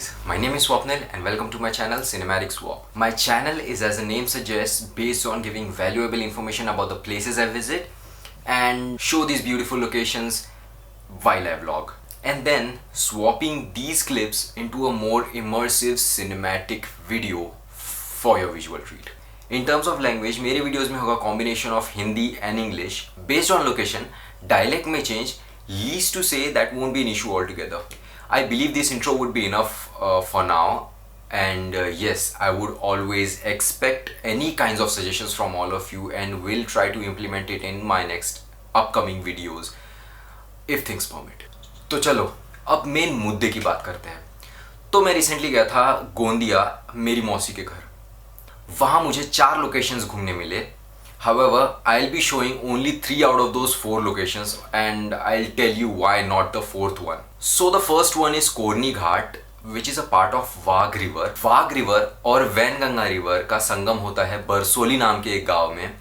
guys, my name is Swapnil and welcome to my channel Cinematic Swap. My channel is, as the name suggests, based on giving valuable information about the places I visit and show these beautiful locations while I vlog. And then swapping these clips into a more immersive cinematic video for your visual treat. In terms of language, मेरे videos में होगा combination of Hindi and English. Based on location, dialect may change. Least to say that won't be an issue altogether. I believe this intro would be enough for now, and yes, I would always expect any kinds of suggestions from all of you and will try to implement it in my next upcoming videos if things permit. तो चलो अब main मुद्दे की बात करते हैं. तो मैं रिसेंटली गया था गोंदिया मेरी मौसी के घर. वहाँ मुझे 4 लोकेशंस घूमने मिले. However, I'll be showing only 3 out of those 4 locations and I'll tell you why not the 4th one. So the first one is Korni Ghat, which is a part of Wagh River. Wagh River और Wainganga river का संगम होता है बरसोली नाम के एक गांव में,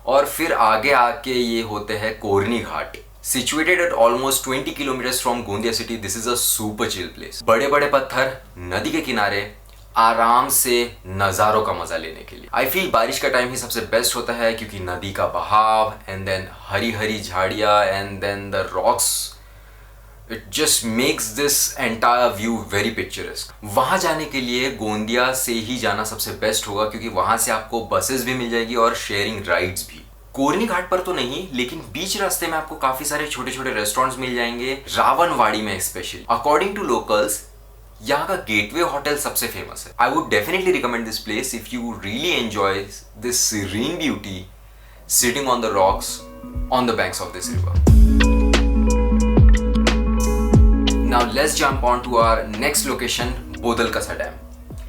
और फिर आगे आके ये होते हैं कोरनी घाट. Situated at almost 20 kilometers from Gondia city, this is a super chill place. बड़े बड़े पत्थर, नदी के किनारे, आराम से नज़ारों का मजा लेने के लिए. आई फील बारिश का टाइम ही सबसे बेस्ट होता है क्योंकि नदी का बहाव एंड देन हरी हरी झाड़ियाँ and then the rocks, it just makes this entire view very picturesque. वहाँ जाने के लिए गोंदिया से ही जाना सबसे बेस्ट होगा क्योंकि वहाँ से आपको बसेस भी मिल जाएगी और शेयरिंग राइड्स भी. कोरनी घाट पर तो नहीं, लेकिन बीच रास्ते में आपको काफी सारे छोटे छोटे रेस्टोरेंट्स मिल जाएंगे, रावणवाड़ी में स्पेशली. अकॉर्डिंग टू लोकल्स यहाँ का गेटवे होटल सबसे फेमस है. I would definitely recommend this place if you really enjoy this serene beauty sitting on the rocks on the banks of this river. Now let's jump on to our next location, Bodalkasa dam.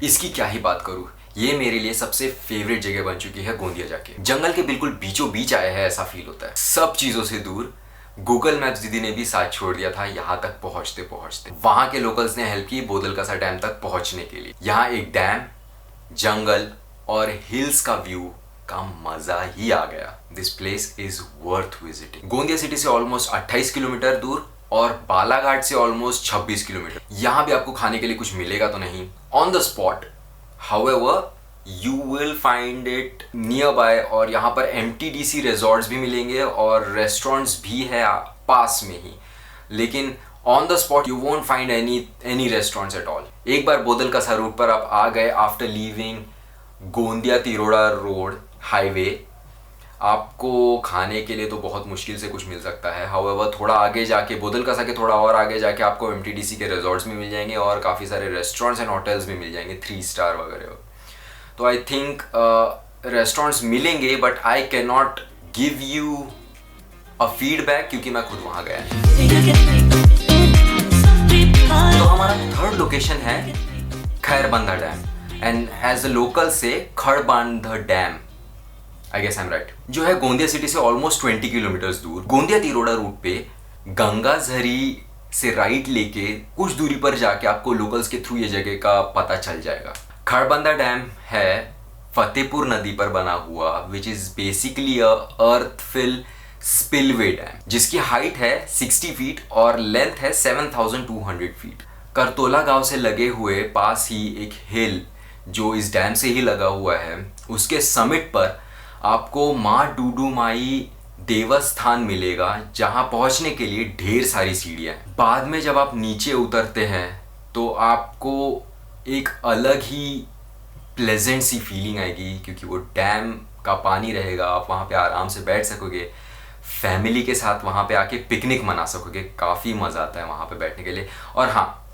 इसकी क्या ही बात करूँ, ये मेरे लिए सबसे favourite जगह बन चुकी है गोंदिया जाके. जंगल के बिल्कुल बीचों बीच आया है ऐसा फील होता है. सब चीजों से दूर. गूगल मैप्स दीदी ने भी साथ छोड़ दिया था यहाँ तक पहुँचते पहुँचते. वहाँ के लोकल्स ने हेल्प की बोदलकसा डैम तक पहुँचने के लिए. यहाँ एक डैम, जंगल और हिल्स का व्यू का मजा ही आ गया. This place is worth visiting. Gondia city से ऑलमोस्ट 28 किलोमीटर दूर और बालाघाट से ऑलमोस्ट 26 किलोमीटर. यहाँ भी आपको खाने के लिए कुछ मिलेगा तो नहीं on the spot. However, you will find it nearby, और यहाँ पर MTDC रिजॉर्ट्स भी मिलेंगे और रेस्टोरेंट्स भी है पास में ही, लेकिन on the spot you won't find any restaurants at all. एक बार बोदलकसा रूट पर आप आ गए after leaving Gondia Tiroda road highway, आपको खाने के लिए तो बहुत मुश्किल से कुछ मिल सकता है. हाउएवर थोड़ा आगे जाके, बोदलकसा के थोड़ा और आगे जाके आपको MTDC के रिजॉर्ट्स भी मिल जाएंगे और काफ़ी सारे रेस्टोरेंट्स एंड होटल्स भी मिल जाएंगे 3 स्टार वगैरह. तो आई थिंक रेस्टोरेंट्स मिलेंगे, but I can not give you a feedback क्योंकि मैं खुद वहाँ गया. तो हमारा थर्ड लोकेशन है Khairbanda dam, and as the local से Khadbandha dam, I guess I am right, जो है गोंदिया सिटी से ऑलमोस्ट 20 किलोमीटर दूर. गोंदिया तिरोड़ा रूट पे गंगा झरी से राइट लेके कुछ दूरी पर जाके आपको लोकल्स के थ्रू ये जगह का पता चल जाएगा. खड़बंदा डैम है फतेहपुर नदी पर बना हुआ, which is basically a earth fill spillway dam, जिसकी हाइट है 60 फीट और लेंथ है 7200 फीट. करतोला गांव से लगे हुए पास ही एक हिल जो इस डैम से ही लगा हुआ है, उसके समिट पर आपको माँ डूडूमाई देवस्थान मिलेगा, जहां पहुंचने के लिए ढेर सारी सीढ़ियां हैं. बाद में जब आप नीचे उतरते हैं तो आपको एक अलग ही प्लेजेंट सी फीलिंग आएगी क्योंकि वो डैम का पानी रहेगा. आप वहाँ पे आराम से बैठ सकोगे, फैमिली के साथ वहाँ पे आके पिकनिक मना सकोगे. काफ़ी मज़ा आता है वहाँ पे बैठने के लिए. और हाँ,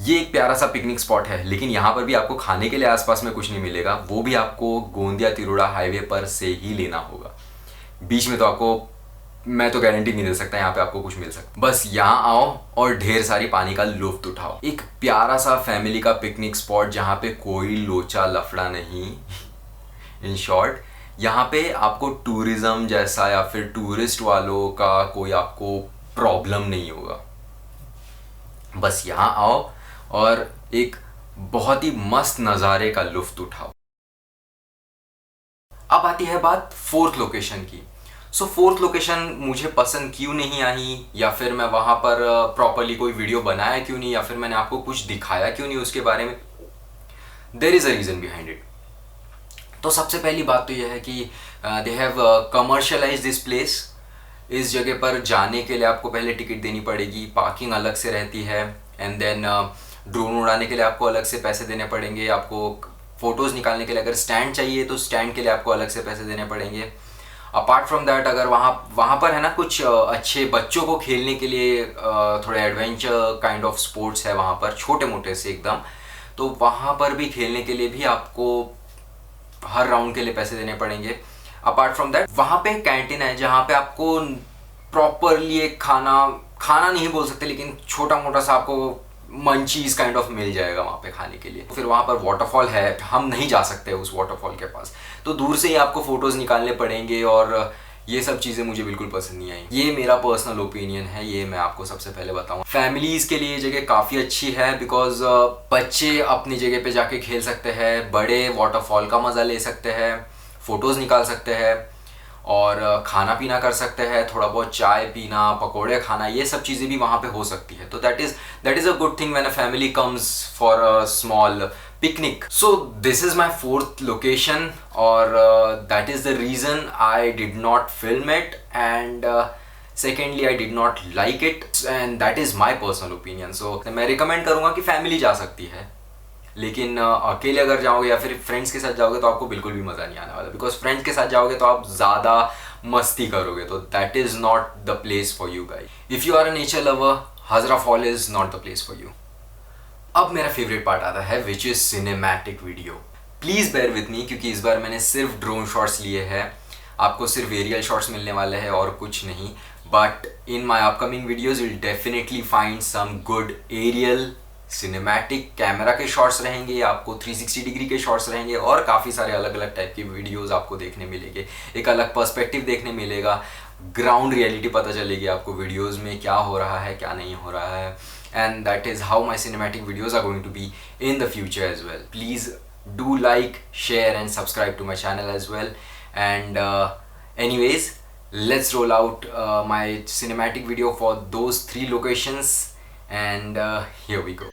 ये एक प्यारा सा पिकनिक स्पॉट है, लेकिन यहाँ पर भी आपको खाने के लिए आसपास में कुछ नहीं मिलेगा. वो भी आपको गोंदिया तिरोड़ा हाईवे पर से ही लेना होगा. बीच में तो आपको मैं तो गारंटी नहीं दे सकता यहाँ पे आपको कुछ मिल सकता. बस यहाँ आओ और ढेर सारी पानी का लुत्फ उठाओ. एक प्यारा सा फैमिली का पिकनिक स्पॉट जहाँ पे कोई लोचा लफड़ा नहीं. इन शॉर्ट, यहाँ पे आपको टूरिज्म जैसा या फिर टूरिस्ट वालों का कोई आपको प्रॉब्लम नहीं होगा. बस यहाँ आओ और एक बहुत ही मस्त नज़ारे का लुत्फ उठाओ. अब आती है बात 4th लोकेशन की. सो फोर्थ लोकेशन मुझे पसंद क्यों नहीं आई, या फिर मैं वहाँ पर प्रॉपरली कोई वीडियो बनाया क्यों नहीं, या फिर मैंने आपको कुछ दिखाया क्यों नहीं उसके बारे में, there is a reason behind it. तो सबसे पहली बात तो यह है कि they have commercialise this place. इस जगह पर जाने के लिए आपको पहले टिकट देनी पड़ेगी, पार्किंग अलग से रहती है, एंड देन ड्रोन उड़ाने के लिए आपको अलग से पैसे देने पड़ेंगे, आपको फ़ोटोज़ निकालने के लिए अगर स्टैंड चाहिए तो स्टैंड के लिए आपको अलग से पैसे देने पड़ेंगे। अपार्ट फ्रॉम दैट, अगर वहाँ वहाँ पर है ना कुछ अच्छे बच्चों को खेलने के लिए थोड़े एडवेंचर काइंड ऑफ स्पोर्ट्स है वहाँ पर, छोटे मोटे से एकदम, तो वहाँ पर भी खेलने के लिए भी आपको हर राउंड के लिए पैसे देने पड़ेंगे। अपार्ट फ्रॉम दैट, वहाँ पे कैंटीन है जहाँ पे आपको प्रॉपरली एक खाना खाना नहीं बोल सकते, लेकिन छोटा मोटा सा आपको मंचीज काइंड ऑफ मिल जाएगा वहाँ पे खाने के लिए। फिर वहाँ पर वाटरफॉल है, हम नहीं जा सकते उस वाटरफॉल के पास, तो दूर से ही आपको फोटोज़ निकालने पड़ेंगे, और ये सब चीज़ें मुझे बिल्कुल पसंद नहीं आई। ये मेरा पर्सनल ओपिनियन है, ये मैं आपको सबसे पहले बताऊँ। फैमिलीज़ के लिए ये जगह काफ़ी अच्छी है, बिकॉज बच्चे अपनी जगह पे जाके खेल सकते हैं, बड़े वाटरफॉल का मज़ा ले सकते हैं, फ़ोटोज़ निकाल सकते हैं, और खाना पीना कर सकते हैं, थोड़ा बहुत चाय पीना, पकोड़े खाना, ये सब चीज़ें भी वहाँ पे हो सकती है। तो that is a good thing when a family comes for a small picnic. So this is my fourth location, और that is the reason I did not film it, and secondly I did not like it, and that is my personal opinion. So मैं recommend करूँगा कि family जा सकती है, लेकिन अकेले अगर जाओगे या फिर फ्रेंड्स के साथ जाओगे तो आपको बिल्कुल भी मज़ा नहीं आने वाला, बिकॉज फ्रेंड्स के साथ जाओगे तो आप ज़्यादा मस्ती करोगे, तो that is not the place for you guys. If you are a nature lover, Hajra fall is not the place for you. अब मेरा फेवरेट पार्ट आता है, which is cinematic video. Please bear with me, क्योंकि इस बार मैंने सिर्फ drone shots लिए हैं, आपको सिर्फ एरियल शॉट्स मिलने वाले हैं और कुछ नहीं, but in my upcoming videos will definitely find some good aerial cinematic camera के शॉट्स रहेंगे, आपको 360 डिग्री के शॉट्स रहेंगे, और काफ़ी सारे अलग अलग टाइप की वीडियोस आपको देखने मिलेंगे, एक अलग पर्सपेक्टिव देखने मिलेगा, ग्राउंड रियलिटी पता चलेगी आपको वीडियोस में क्या हो रहा है क्या नहीं हो रहा है, and that is how my cinematic videos are going to be in the future as well. Please do like, share and subscribe to my channel as well, and anyways, let's roll out my cinematic video for those 3 locations, and here we go.